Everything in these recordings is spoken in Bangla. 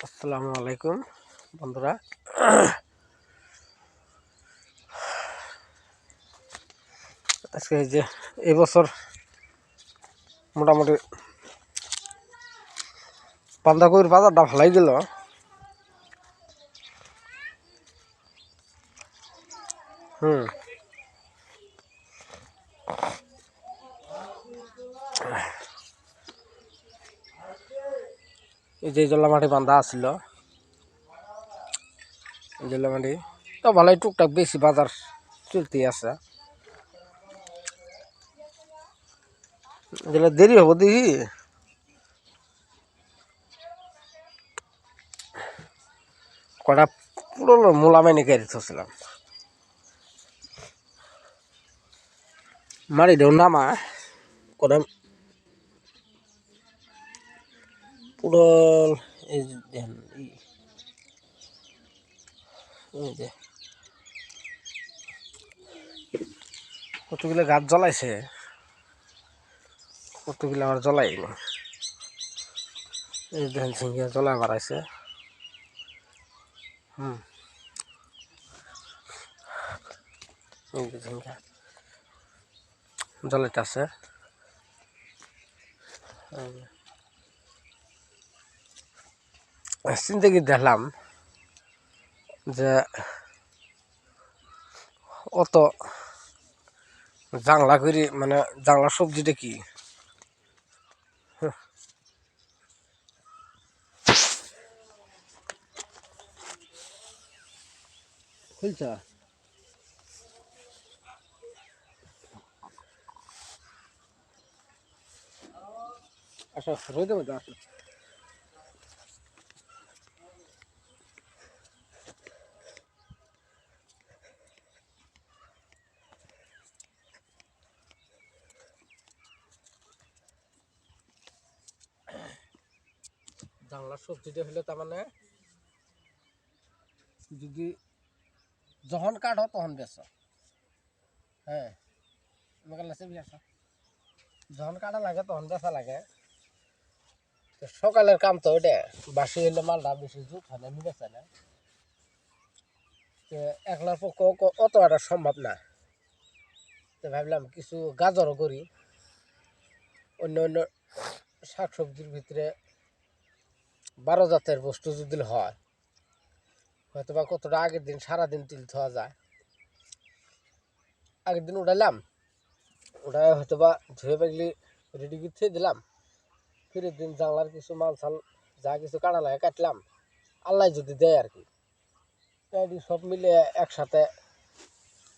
আসসালামু আলাইকুম বন্ধুরা। আজকে যে এই বছর মোটামুটি বাঁধাকপির বাজারটা ভালোই গেল। এই যে জলা মাটি বাঁধা আছিল, জলা মাটি তো ভালোই টুকটাক বেশি বাজার চলতে আছে। যেটা দেরি হবো দেখি কটা পুরো মূলা মাইনে কেড়ে থছিলাম, মারি দেও নামা কটা পুরো এই দেখেন এই যে কতগুলো গাছ জ্বলাইছে, কতগুলো আমার জ্বলাইনি। এই দেখেন ঝিঙ্গা জ্বলা বাড়াইছে। এই যে ঝিঙ্গা জ্বলাইতেছে। চিন্তা কি দেখলাম যে অত জাংলা করি, মানে জাংলা সবজিটা কি খুলছ। আসো রইতে মতো আসো। জাংলার সবজিটা হলে তার মানে যদি যখন কাটো তখন বেচো। হ্যাঁ, যখন কাটা লাগে তখন বেচা লাগে। সকালের কাম তো ওইটা, বাসি হইলে মালটা বেশি জুত হয় না, বেচা না। একলার পক্ষে অত একটা সম্ভব না। তো ভাবলাম কিছু গাজরও করি, অন্য অন্য শাকসবজির ভিতরে 12 জাতের বস্তু যদি হয়, হয়তো বা কতটা আগের দিন সারাদিন তিল থোয়া যায়। আগের দিন উঠাইলাম, ওটাই হয়তো বা ধুয়ে পাগলি রেডি করে দিলাম। ফিরের দিন জানলার কিছু মাল ছাল যা কিছু কাটা লাগে কাটলাম, আল্লাহ যদি দেয় আর কি। সব মিলে একসাথে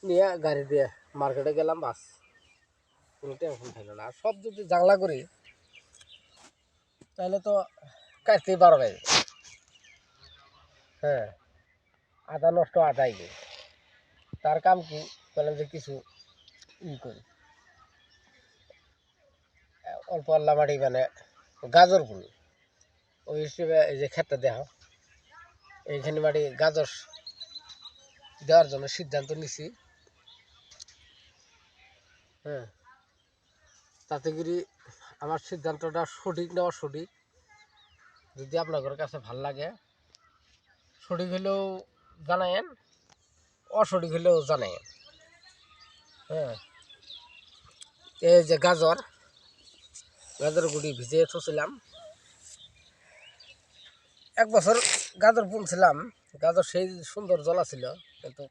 নিয়ে গাড়ি দিয়ে মার্কেটে গেলাম, বাস কোনো টেনশন থাকলো না। আর সব যদি জাংলা করি তাহলে তো কাটতেই 12 বাজে। হ্যাঁ, আদা নষ্ট আদাই গে তার কাম কি বলেন যে কিছু করি অল্প আল্লা মাটি, মানে গাজর ফুল ওই হিসেবে এই যে ক্ষেতটা দেওয়া, এইখানে মাটি গাজর দেওয়ার জন্য সিদ্ধান্ত নিছি। হ্যাঁ, তাতে করে আমার সিদ্ধান্তটা সঠিক নেওয়া সঠিক। যদি আপনাদের কাছে ভাল লাগে, সঠিক হলেও জানায়েন, অসঠিক হলেও জানায়েন। হ্যাঁ, এই যে গাজর গুড়ি ভিজিয়ে থছিলাম, 1 বছর গাজর বুনছিলাম, গাজর সেই সুন্দর জ্বলা ছিল, কিন্তু